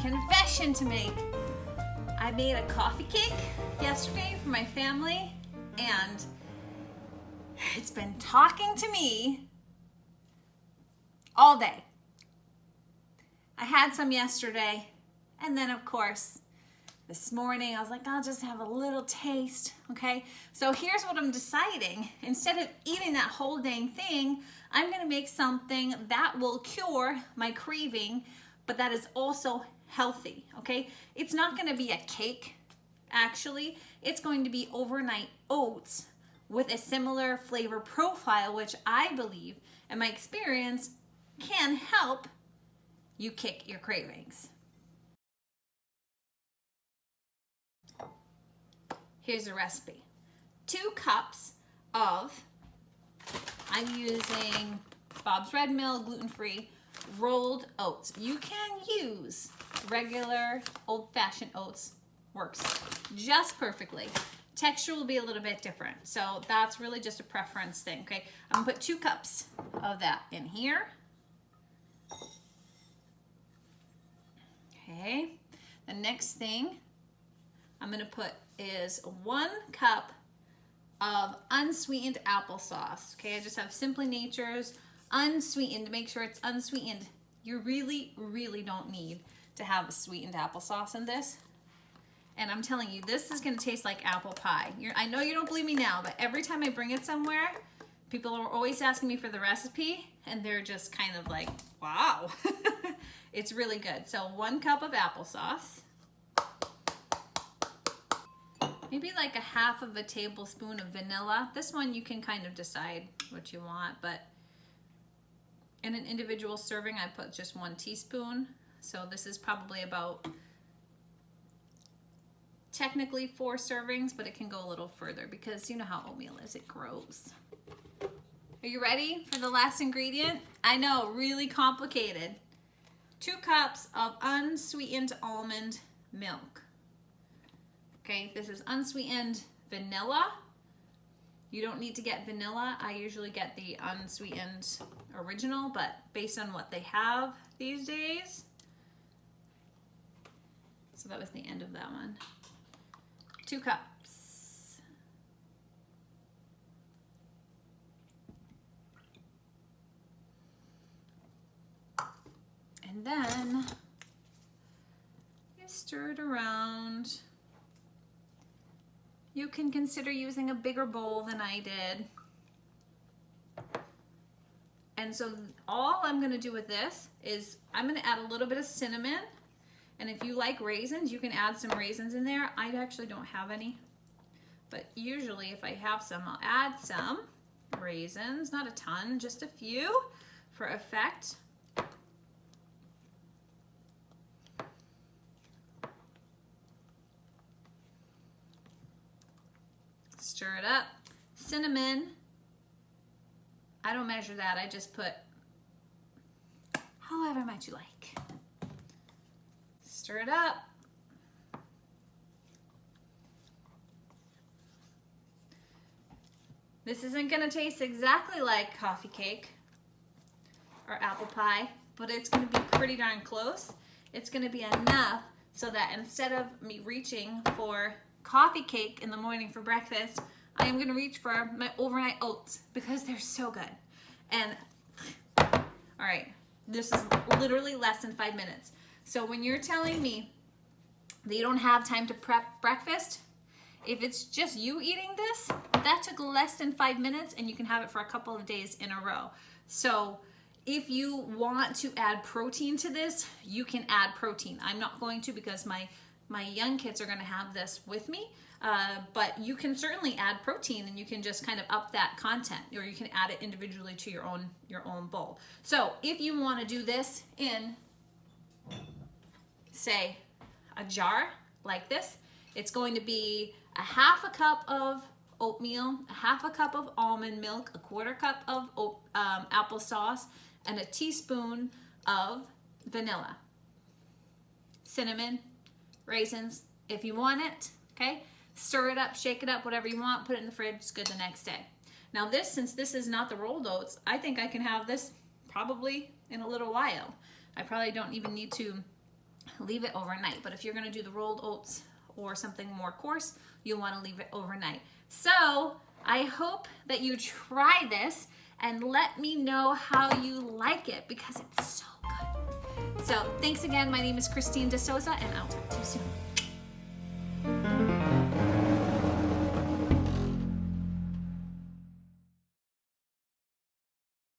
confession to make. I made a coffee cake yesterday for my family, and it's been talking to me all day. I had some yesterday, and then of course, this morning I was like, I'll just have a little taste, okay? So here's what I'm deciding. Instead of eating that whole dang thing, I'm gonna make something that will cure my craving, but that is also healthy, okay? It's not gonna be a cake, actually. It's going to be overnight oats with a similar flavor profile, which I believe, in my experience, can help you kick your cravings. Here's the recipe. 2 cups of, I'm using Bob's Red Mill gluten-free rolled oats. You can use regular old-fashioned oats, works just perfectly. Texture will be a little bit different, so that's really just a preference thing, okay? I'm gonna put 2 cups of that in here. Okay, the next thing I'm gonna put is 1 cup of unsweetened applesauce. Okay, I just have Simply Nature's unsweetened to make sure it's unsweetened. You really, really don't need to have a sweetened applesauce in this. And I'm telling you, this is gonna taste like apple pie. I know you don't believe me now, but every time I bring it somewhere, people are always asking me for the recipe, and they're just kind of like, wow. It's really good. So 1 cup of applesauce. Maybe like a half of a tablespoon of vanilla. This one you can kind of decide what you want, but in an individual serving, I put just 1 teaspoon. So this is probably about technically 4 servings, but it can go a little further because you know how oatmeal is, it grows. Are you ready for the last ingredient? I know, really complicated. 2 cups of unsweetened almond milk. Okay, this is unsweetened vanilla. You don't need to get vanilla. I usually get the unsweetened original, but based on what they have these days. So that was the end of that one. 2 cups. And then you stir it around. You can consider using a bigger bowl than I did. And so all I'm gonna do with this is I'm gonna add a little bit of cinnamon. And if you like raisins, you can add some raisins in there. I actually don't have any, but usually if I have some, I'll add some raisins, not a ton, just a few for effect. Stir it up. Cinnamon, I don't measure that. I just put however much you like. Stir it up. This isn't gonna taste exactly like coffee cake or apple pie, but it's gonna be pretty darn close. It's gonna be enough so that instead of me reaching for coffee cake in the morning for breakfast, I am gonna reach for my overnight oats because they're so good. And all right, this is literally less than 5 minutes. So when you're telling me that you don't have time to prep breakfast, if it's just you eating this, that took less than 5 minutes and you can have it for a couple of days in a row. So if you want to add protein to this, you can add protein. I'm not going to because my young kids are gonna have this with me, but you can certainly add protein and you can just kind of up that content, or you can add it individually to your own bowl. So if you wanna do this in, say, a jar like this, it's going to be a half a cup of oatmeal, a half a cup of almond milk, a 1/4 cup of applesauce, and a teaspoon of vanilla, cinnamon, raisins, if you want it, okay? Stir it up, shake it up, whatever you want, put it in the fridge, it's good the next day. Now this, since this is not the rolled oats, I think I can have this probably in a little while. I probably don't even need to leave it overnight. But if you're gonna do the rolled oats or something more coarse, you'll wanna leave it overnight. So I hope that you try this and let me know how you like it because it's so good. So thanks again. My name is Christine DeSouza and I'll talk to you soon.